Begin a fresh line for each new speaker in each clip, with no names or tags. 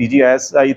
DG ISI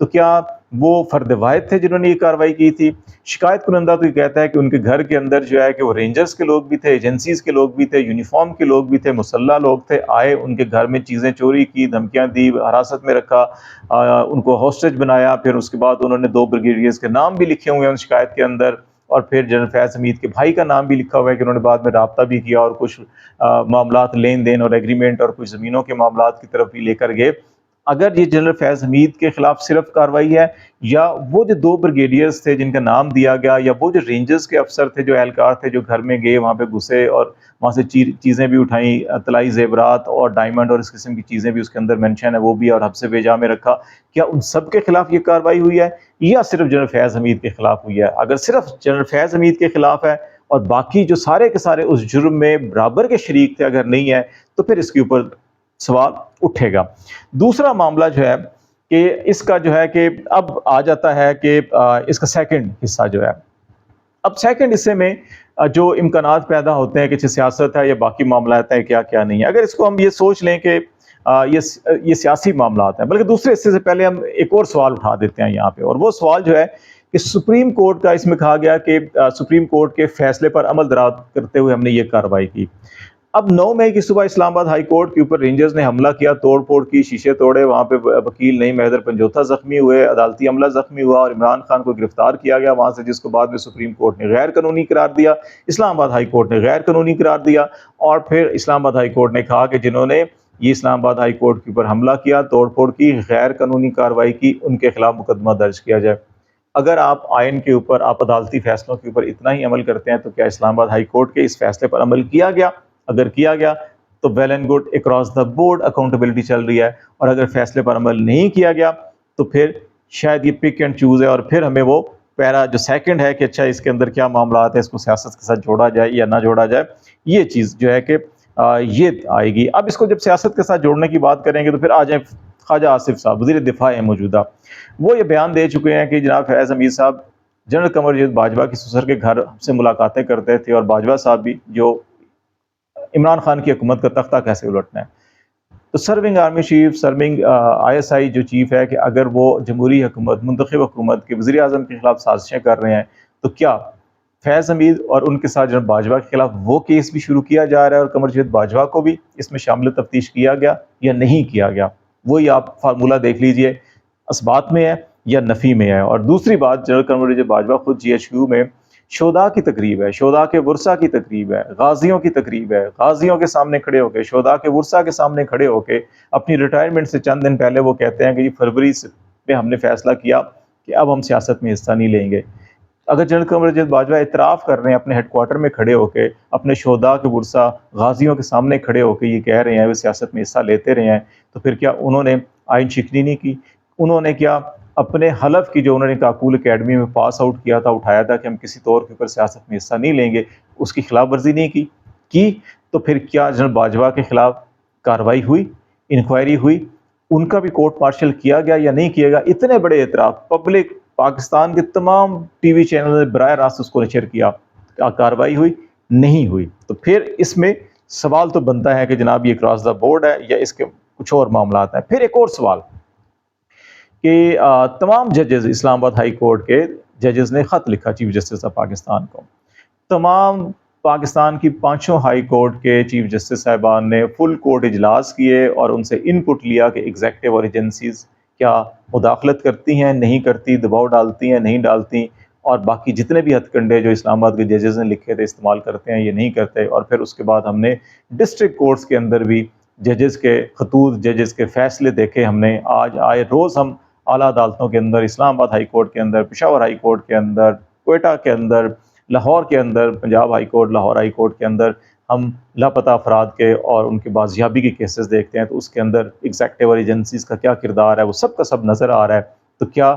تو کیا وہ فرد واحد تھے جنہوں نے یہ کارروائی کی تھی؟ شکایت کنندہ تو یہ کہتا ہے کہ ان کے گھر کے اندر جو ہے کہ وہ رینجرز کے لوگ بھی تھے، ایجنسیز کے لوگ بھی تھے، یونیفارم کے لوگ بھی تھے، مسلح لوگ تھے، آئے ان کے گھر میں چیزیں چوری کی، دھمکیاں دی، حراست میں رکھا، ان کو ہاسٹیج بنایا، پھر اس کے بعد انہوں نے 2 بریگیڈیئرز کے نام بھی لکھے ہوئے ہیں ان شکایت کے اندر، اور پھر جنرل فیض حمید کے بھائی کا نام بھی لکھا ہوا ہے کہ انہوں نے بعد میں رابطہ بھی کیا اور کچھ معاملات لین دین اور ایگریمنٹ اور کچھ زمینوں کے معاملات کی طرف بھی لے کر گئے۔ اگر یہ جنرل فیض حمید کے خلاف صرف کارروائی ہے، یا وہ جو 2 بریگیڈیئرز تھے جن کا نام دیا گیا، یا وہ جو رینجرز کے افسر تھے، جو اہلکار تھے جو گھر میں گئے، وہاں پہ گھسے اور وہاں سے چیزیں بھی اٹھائیں، طلائی زیورات اور ڈائمنڈ اور اس قسم کی چیزیں بھی اس کے اندر مینشن ہے، وہ بھی، اور حبس بیجا میں رکھا، کیا ان سب کے خلاف یہ کارروائی ہوئی ہے یا صرف جنرل فیض حمید کے خلاف ہوئی ہے؟ اگر صرف جنرل فیض حمید کے خلاف ہے اور باقی جو سارے کے سارے اس جرم میں برابر کے شریک تھے اگر نہیں ہے، تو پھر اس کے اوپر سوال اٹھے گا۔ دوسرا معاملہ جو ہے کہ اس کا جو ہے کہ اب آ جاتا ہے کہ اس کا سیکنڈ حصہ جو ہے، اب سیکنڈ حصے میں جو امکانات پیدا ہوتے ہیں کہ سیاست ہے یا باقی معاملات ہیں، کیا کیا نہیں ہے۔ اگر اس کو ہم یہ سوچ لیں کہ یہ سیاسی معاملات ہیں، بلکہ دوسرے حصے سے پہلے ہم ایک اور سوال اٹھا دیتے ہیں یہاں پہ، اور وہ سوال جو ہے کہ سپریم کورٹ کا، اس میں کہا گیا کہ سپریم کورٹ کے فیصلے پر عمل درآمد کرتے ہوئے ہم نے یہ کارروائی کی۔ اب 9 مئی کی صبح اسلام آباد ہائی کورٹ کے اوپر رینجرز نے حملہ کیا، توڑ پھوڑ کی، شیشے توڑے، وہاں پہ وکیل نعیم حیدر پنجوتھا زخمی ہوئے، عدالتی عملہ زخمی ہوا، اور عمران خان کو گرفتار کیا گیا وہاں سے، جس کو بعد میں سپریم کورٹ نے غیر قانونی قرار دیا، اسلام آباد ہائی کورٹ نے غیر قانونی قرار دیا، اور پھر اسلام آباد ہائی کورٹ نے کہا کہ جنہوں نے یہ اسلام آباد ہائی کورٹ کے اوپر حملہ کیا، توڑ پھوڑ کی، غیر قانونی کارروائی کی، ان کے خلاف مقدمہ درج کیا جائے۔ اگر آپ آئین کے اوپر، آپ عدالتی فیصلوں کے اوپر اتنا ہی عمل کرتے ہیں، تو کیا اسلام آباد ہائی کورٹ کے اس فیصلے پر عمل کیا گیا؟ اگر کیا گیا تو well and good, across the board accountability چل رہی ہے، اور اگر فیصلے پر عمل نہیں کیا گیا تو پھر شاید یہ پک اینڈ چوز ہے، اور پھر ہمیں وہ پیرا جو سیکنڈ ہے کہ اچھا اس کے اندر کیا معاملات ہیں، اس کو سیاست کے ساتھ جوڑا جائے یا نہ جوڑا جائے، یہ چیز جو ہے کہ یہ آئے گی۔ اب اس کو جب سیاست کے ساتھ جوڑنے کی بات کریں گے تو پھر آ جائیں خواجہ آصف صاحب، وزیر دفاع ہیں موجودہ، وہ یہ بیان دے چکے ہیں کہ جناب فیض حمید صاحب جنرل قمر جاوید باجوہ کی سسر کے گھر سے ملاقاتیں کرتے تھے، اور باجوہ صاحب بھی جو عمران خان کی حکومت کا تختہ کیسے الٹنا ہے، تو serving army chief, serving ISI جو چیف ہے، کہ اگر وہ جمہوری حکومت، منتخب حکومت کے وزیر اعظم کے خلاف سازشیں کر رہے ہیں، تو کیا فیض حمید اور ان کے ساتھ جناب باجوہ کے خلاف وہ کیس بھی شروع کیا جا رہا ہے، اور قمر جاوید باجوہ کو بھی اس میں شامل تفتیش کیا گیا یا نہیں کیا گیا؟ وہی آپ فارمولہ دیکھ لیجئے، اثبات میں ہے یا نفی میں ہے۔ اور دوسری بات، جنرل قمر جاوید باجوہ خود GHQ میں شہداء کی تقریب ہے، شہداء کے ورثہ کی تقریب ہے، غازیوں کی تقریب ہے، غازیوں کے سامنے کھڑے ہو کے، شہداء کے ورثہ کے سامنے کھڑے ہو کے، اپنی ریٹائرمنٹ سے چند دن پہلے وہ کہتے ہیں کہ فروری میں ہم نے فیصلہ کیا کہ اب ہم سیاست میں حصہ نہیں لیں گے۔ اگر جنرل قمر جاوید باجوہ اعتراف کر رہے ہیں اپنے ہیڈ کوارٹر میں کھڑے ہو کے، اپنے شہداء کے ورثہ غازیوں کے سامنے کھڑے ہو کے یہ کہہ رہے ہیں وہ سیاست میں حصہ لیتے رہے ہیں، تو پھر کیا انہوں نے آئین شکنی نہیں کی؟ انہوں نے کیا اپنے حلف کی جو انہوں نے کاکول اکیڈمی میں پاس آؤٹ کیا تھا، اٹھایا تھا کہ ہم کسی طور کے اوپر سیاست میں حصہ نہیں لیں گے، اس کی خلاف ورزی نہیں کی؟ تو پھر کیا جنرل باجوہ کے خلاف کارروائی ہوئی، انکوائری ہوئی، ان کا بھی کورٹ مارشل کیا گیا یا نہیں کیا گیا؟ اتنے بڑے اعتراف پبلک پاکستان کے تمام ٹی وی چینل نے براہ راست اس کو نشر کیا، کیا کارروائی ہوئی؟ نہیں ہوئی۔ تو پھر اس میں سوال تو بنتا ہے کہ جناب یہ کراس دا بورڈ ہے یا اس کے کچھ اور معاملات ہیں۔ پھر ایک اور سوال کہ تمام ججز، اسلام آباد ہائی کورٹ کے ججز نے خط لکھا چیف جسٹس آف پاکستان کو، تمام پاکستان کی 5 ہائی کورٹ کے چیف جسٹس صاحبان نے فل کورٹ اجلاس کیے اور ان سے ان پٹ لیا کہ ایگزیکٹو اور ایجنسیز کیا مداخلت کرتی ہیں، نہیں کرتی، دباؤ ڈالتی ہیں، نہیں ڈالتی، اور باقی جتنے بھی ہتھ کنڈے جو اسلام آباد کے ججز نے لکھے تھے استعمال کرتے ہیں، یہ نہیں کرتے۔ اور پھر اس کے بعد ہم نے ڈسٹرکٹ کورٹس کے اندر بھی ججز کے خطوط، ججز کے فیصلے دیکھے ہم نے، آج آئے روز ہم اعلیٰ عدالتوں کے اندر، اسلام آباد ہائی کورٹ کے اندر، پشاور ہائی کورٹ کے اندر، کوئٹہ کے اندر، لاہور کے اندر، Punjab high court, Lahore high court کے اندر ہم لاپتہ افراد کے اور ان کی بازیابی کے کیسز دیکھتے ہیں، تو اس کے اندر ایگزیکٹو اور ایجنسیز کا کیا کردار ہے وہ سب کا سب نظر آ رہا ہے۔ تو کیا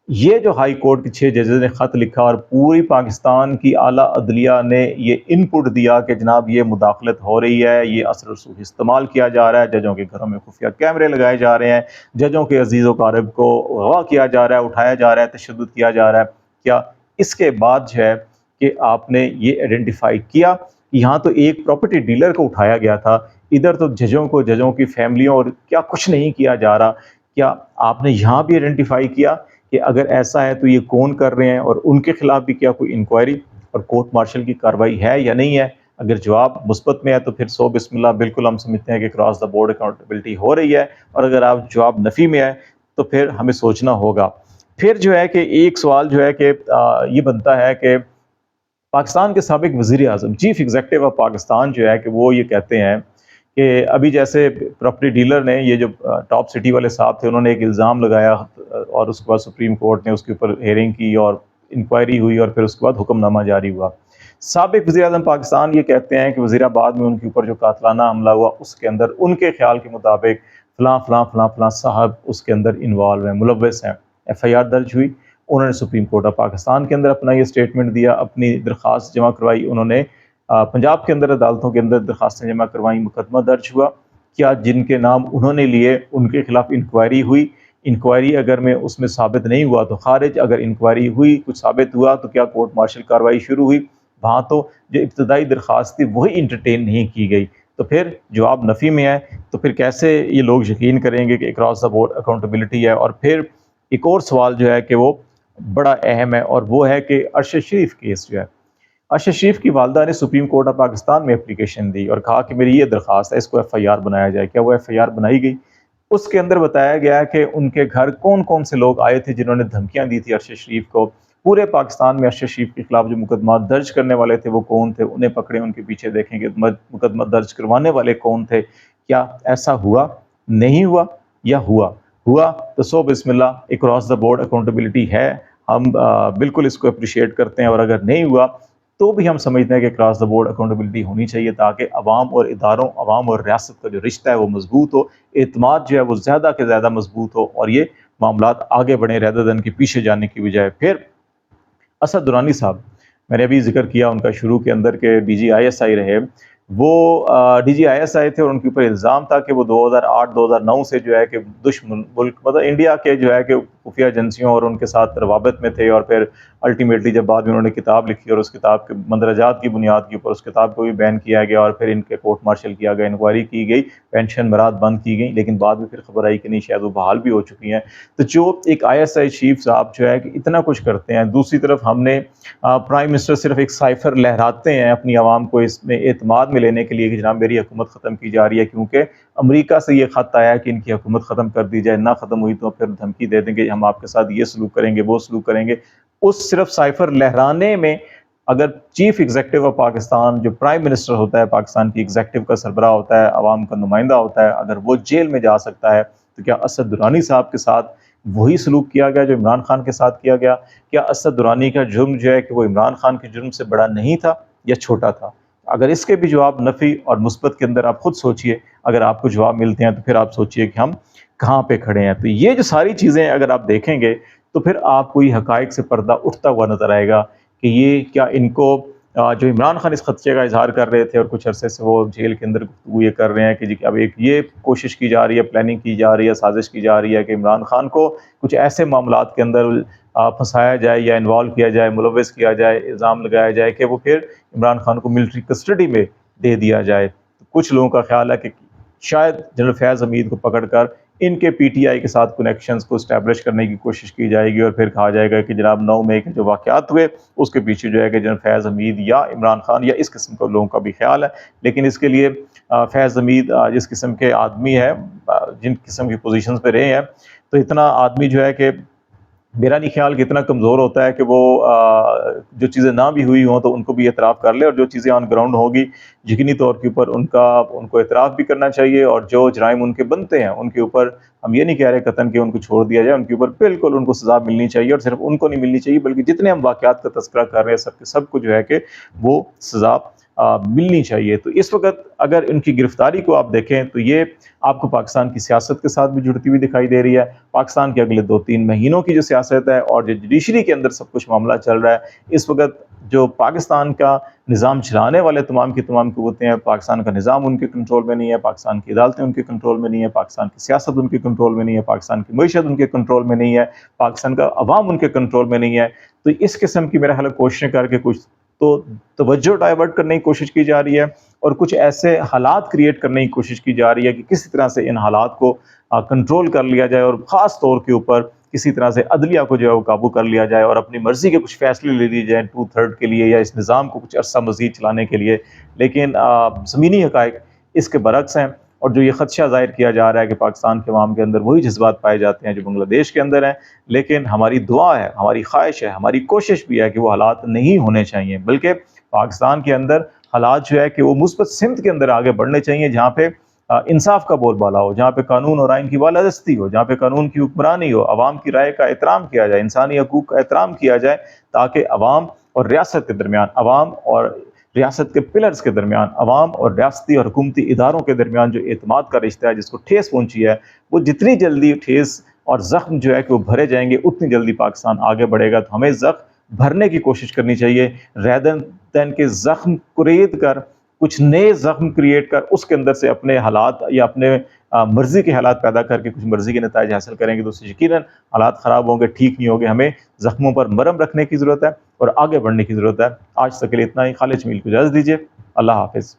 یہ جو ہائی کورٹ کے 6 ججز نے خط لکھا اور پوری پاکستان کی اعلیٰ عدلیہ نے یہ ان پٹ دیا کہ جناب یہ مداخلت ہو رہی ہے، یہ اثر و رسوخ استعمال کیا جا رہا ہے، ججوں کے گھروں میں خفیہ کیمرے لگائے جا رہے ہیں، ججوں کے عزیز و قارب کو اغوا کیا جا رہا ہے، اٹھایا جا رہا ہے، تشدد کیا جا رہا ہے، کیا اس کے بعد جو ہے کہ آپ نے یہ آئیڈینٹیفائی کیا؟ یہاں تو ایک پراپرٹی ڈیلر کو اٹھایا گیا تھا، ادھر تو ججوں کو، ججوں کی فیملیوں اور کیا کچھ نہیں کیا جا رہا۔ کیا آپ نے یہاں بھی آئیڈینٹیفائی کیا کہ اگر ایسا ہے تو یہ کون کر رہے ہیں، اور ان کے خلاف بھی کیا کوئی انکوائری اور کورٹ مارشل کی کارروائی ہے یا نہیں ہے؟ اگر جواب مثبت میں ہے تو پھر سو بسم اللہ، بالکل ہم سمجھتے ہیں کہ کراس دا بورڈ اکاؤنٹیبلٹی ہو رہی ہے، اور اگر آپ جواب نفی میں ہے تو پھر ہمیں سوچنا ہوگا۔ پھر جو ہے کہ ایک سوال جو ہے کہ یہ بنتا ہے کہ پاکستان کے سابق وزیر اعظم، چیف ایگزیکٹو آف پاکستان جو ہے کہ وہ یہ کہتے ہیں کہ ابھی جیسے پراپرٹی ڈیلر نے، یہ جو ٹاپ سٹی والے صاحب تھے، انہوں نے ایک الزام لگایا اور اس کے بعد سپریم کورٹ نے اس کے اوپر ہیئرنگ کی اور انکوائری ہوئی اور پھر اس کے بعد حکم نامہ جاری ہوا۔ سابق وزیر اعظم پاکستان یہ کہتے ہیں کہ وزیر آباد میں ان کے اوپر جو قاتلانہ حملہ ہوا، اس کے اندر ان کے خیال کے مطابق فلاں فلاں فلاں فلاں صاحب اس کے اندر انوالو ہیں، ملوث ہیں۔ ایف آئی آر درج ہوئی، انہوں نے سپریم کورٹ آف پاکستان کے اندر اپنا یہ اسٹیٹمنٹ دیا، اپنی درخواست جمع کروائی، انہوں نے پنجاب کے اندر عدالتوں کے اندر درخواستیں جمع کروائیں، مقدمہ درج ہوا۔ کیا جن کے نام انہوں نے لیے ان کے خلاف انکوائری ہوئی؟ انکوائری اگر میں اس میں ثابت نہیں ہوا تو خارج، اگر انکوائری ہوئی کچھ ثابت ہوا تو کیا کورٹ مارشل کارروائی شروع ہوئی؟ وہاں تو جو ابتدائی درخواست تھی وہی انٹرٹین نہیں کی گئی، تو پھر جواب نفی میں ہے، تو پھر کیسے یہ لوگ یقین کریں گے کہ اکراس دا بورڈ اکاؤنٹیبلٹی ہے؟ اور پھر ایک اور سوال جو ہے کہ وہ بڑا اہم ہے، اور وہ ہے کہ ارشد شریف کیس جو ہے، ارشد شریف کی والدہ نے سپریم کورٹ آف پاکستان میں اپلیکیشن دی اور کہا کہ میری یہ درخواست ہے، اس کو ایف آئی آر بنایا جائے۔ کیا وہ ایف آئی آر بنائی گئی؟ اس کے اندر بتایا گیا کہ ان کے گھر کون کون سے لوگ آئے تھے جنہوں نے دھمکیاں دی تھی ارشد شریف کو، پورے پاکستان میں ارشد شریف کے خلاف جو مقدمات درج کرنے والے تھے وہ کون تھے، انہیں پکڑیں، ان کے پیچھے دیکھیں کہ مقدمہ درج کروانے والے کون تھے۔ کیا ایسا ہوا؟ نہیں ہوا؟ یا ہوا تو سو بسم اللہ، اکراس دا بورڈ اکاؤنٹیبلٹی ہے، ہم بالکل اس کو اپریشیٹ کرتے ہیں، اور اگر نہیں ہوا تو بھی ہم سمجھتے ہیں کہ کراس دا بورڈ اکاؤنٹیبلٹی ہونی چاہیے، تاکہ عوام اور اداروں، عوام اور ریاست کا جو رشتہ ہے وہ مضبوط ہو، اعتماد جو ہے وہ زیادہ کے زیادہ مضبوط ہو، اور یہ معاملات آگے بڑھیں ریدر دین کے پیچھے جانے کی بجائے۔ پھر اسد درانی صاحب، میں نے ابھی ذکر کیا ان کا شروع کے اندر کہ D G I S I رہے، وہ D G I S I تھے، اور ان کے اوپر الزام تھا کہ وہ 2008-2009 سے جو ہے کہ دشمن ملک، مطلب انڈیا کے جو ہے کہ خفیہ ایجنسیوں اور ان کے ساتھ روابط میں تھے، اور پھر الٹیمیٹلی جب بعد میں انہوں نے کتاب لکھی اور اس کتاب کے مندرجات کی بنیاد کے اوپر اس کتاب کو بھی بین کیا گیا، اور پھر ان کے کورٹ مارشل کیا گیا، انکوائری کی گئی، پینشن مراد بند کی گئی، لیکن بعد میں پھر خبر آئی کہ نہیں، شاید وہ بحال بھی ہو چکی ہیں۔ تو جو ایک آئی ایس آئی چیف صاحب جو ہے کہ اتنا کچھ کرتے ہیں، دوسری طرف ہم نے پرائم منسٹر صرف ایک سائفر لہراتے ہیں اپنی عوام کو اس میں اعتماد میں لینے کے لیے کہ جناب میری حکومت ختم کی جا رہی ہے، کیونکہ امریکہ سے یہ خط آیا کہ ان کی حکومت ختم کر دی جائے، نہ ختم ہوئی تو پھر دھمکی دے دیں گے ہم آپ کے ساتھ یہ سلوک کریں گے، وہ سلوک کریں گے۔ اس صرف سائفر لہرانے میں اگر چیف ایگزیکٹو آف پاکستان، جو پرائم منسٹر ہوتا ہے پاکستان کی ایگزیکٹو کا سربراہ ہوتا ہے، عوام کا نمائندہ ہوتا ہے، اگر وہ جیل میں جا سکتا ہے تو کیا اسد درانی صاحب کے ساتھ وہی سلوک کیا گیا جو عمران خان کے ساتھ کیا گیا؟ کیا اسد درانی کا جرم جو ہے کہ وہ عمران خان کے جرم سے بڑا نہیں تھا یا چھوٹا تھا؟ اگر اس کے بھی جواب نفی اور مثبت کے اندر آپ خود سوچئے، اگر آپ کو جواب ملتے ہیں تو پھر آپ سوچئے کہ ہم کہاں پہ کھڑے ہیں۔ تو یہ جو ساری چیزیں اگر آپ دیکھیں گے تو پھر آپ کو یہ حقائق سے پردہ اٹھتا ہوا نظر آئے گا کہ یہ کیا ان کو جو عمران خان اس خدشے کا اظہار کر رہے تھے اور کچھ عرصے سے وہ جیل کے اندر گفتگو یہ کر رہے ہیں کہ جی اب ایک یہ کوشش کی جا رہی ہے، پلاننگ کی جا رہی ہے، سازش کی جا رہی ہے کہ عمران خان کو کچھ ایسے معاملات کے اندر پھنسایا جائے یا انوالو کیا جائے، ملوث کیا جائے، الزام لگایا جائے کہ وہ پھر عمران خان کو ملٹری کسٹڈی میں دے دیا جائے۔ کچھ لوگوں کا خیال ہے کہ شاید جنرل فیاض حمید کو پکڑ کر ان کے پی ٹی آئی کے ساتھ کنیکشنز کو اسٹیبلش کرنے کی کوشش کی جائے گی، اور پھر کہا جائے گا کہ جناب 9 مئی کے جو واقعات ہوئے اس کے پیچھے جو ہے کہ جنرل فیاض حمید یا عمران خان یا اس قسم کے لوگوں کا بھی خیال ہے۔ لیکن اس کے لیے فیاض حمید جس قسم کے آدمی ہے، جن قسم کی پوزیشنز پہ رہے ہیں، تو اتنا آدمی جو ہے کہ میرا نہیں خیال کہ اتنا کمزور ہوتا ہے کہ وہ جو چیزیں نہ بھی ہوئی ہوں تو ان کو بھی اعتراف کر لے، اور جو چیزیں آن گراؤنڈ ہوگی یقینی طور کے اوپر ان کو اعتراف بھی کرنا چاہیے، اور جو جرائم ان کے بنتے ہیں ان کے اوپر ہم یہ نہیں کہہ رہے قطعاً کہ ان کو چھوڑ دیا جائے، ان کے اوپر بالکل ان کو سزا ملنی چاہیے، اور صرف ان کو نہیں ملنی چاہیے بلکہ جتنے ہم واقعات کا تذکرہ کر رہے ہیں سب کے سب کو جو ہے کہ وہ سزا ملنی چاہیے۔ تو اس وقت اگر ان کی گرفتاری کو آپ دیکھیں تو یہ آپ کو پاکستان کی سیاست کے ساتھ بھی جڑتی ہوئی دکھائی دے رہی ہے، پاکستان کے اگلے 2-3 مہینوں کی جو سیاست ہے اور جو جوڈیشری کے اندر سب کچھ معاملہ چل رہا ہے، اس وقت جو پاکستان کا نظام چلانے والے تمام کی تمام قوتیں ہیں، پاکستان کا نظام ان کے کنٹرول میں نہیں ہے، پاکستان کی عدالتیں ان کے کنٹرول میں نہیں ہے، پاکستان کی سیاست ان کے کنٹرول میں نہیں ہے، پاکستان کی معیشت ان کے کنٹرول میں نہیں ہے، پاکستان کا عوام ان کے کنٹرول میں نہیں ہے۔ تو اس قسم کی میرا خیال ہے کوششیں کر کے کچھ تو توجہ ڈائیورٹ کرنے کی کوشش کی جا رہی ہے اور کچھ ایسے حالات کریٹ کرنے کی کوشش کی جا رہی ہے کہ کسی طرح سے ان حالات کو کنٹرول کر لیا جائے، اور خاص طور کے اوپر کسی طرح سے عدلیہ کو جو ہے وہ قابو کر لیا جائے اور اپنی مرضی کے کچھ فیصلے لے لیے جائیں 2/3 کے لیے یا اس نظام کو کچھ عرصہ مزید چلانے کے لیے۔ لیکن زمینی حقائق اس کے برعکس ہیں، اور جو یہ خدشہ ظاہر کیا جا رہا ہے کہ پاکستان کے عوام کے اندر وہی جذبات پائے جاتے ہیں جو بنگلہ دیش کے اندر ہیں، لیکن ہماری دعا ہے، ہماری خواہش ہے، ہماری کوشش بھی ہے کہ وہ حالات نہیں ہونے چاہیے، بلکہ پاکستان کے اندر حالات جو ہے کہ وہ مثبت سمت کے اندر آگے بڑھنے چاہیے، جہاں پہ انصاف کا بول بالا ہو، جہاں پہ قانون اور آئین کی بالادستی ہو، جہاں پہ قانون کی حکمرانی ہو، عوام کی رائے کا احترام کیا جائے، انسانی حقوق کا احترام کیا جائے، تاکہ عوام اور ریاست کے درمیان، عوام اور ریاست کے پلرز کے درمیان، عوام اور ریاستی اور حکومتی اداروں کے درمیان جو اعتماد کا رشتہ ہے جس کو ٹھیس پہنچی ہے، وہ جتنی جلدی ٹھیس اور زخم جو ہے کہ وہ بھرے جائیں گے اتنی جلدی پاکستان آگے بڑھے گا۔ تو ہمیں زخم بھرنے کی کوشش کرنی چاہیے rather than کہ زخم کرید کر کچھ نئے زخم کریٹ کر اس کے اندر سے اپنے حالات یا اپنے مرضی کے حالات پیدا کر کے کچھ مرضی کے نتائج حاصل کریں گے تو اس سے یقیناً حالات خراب ہوں گے، ٹھیک نہیں ہوں گے۔ ہمیں زخموں پر مرہم رکھنے کی ضرورت ہے اور آگے بڑھنے کی ضرورت ہے۔ آج تک کے لیے اتنا ہی۔ خالد جمیل کو اجازت دیجیے، اللہ حافظ۔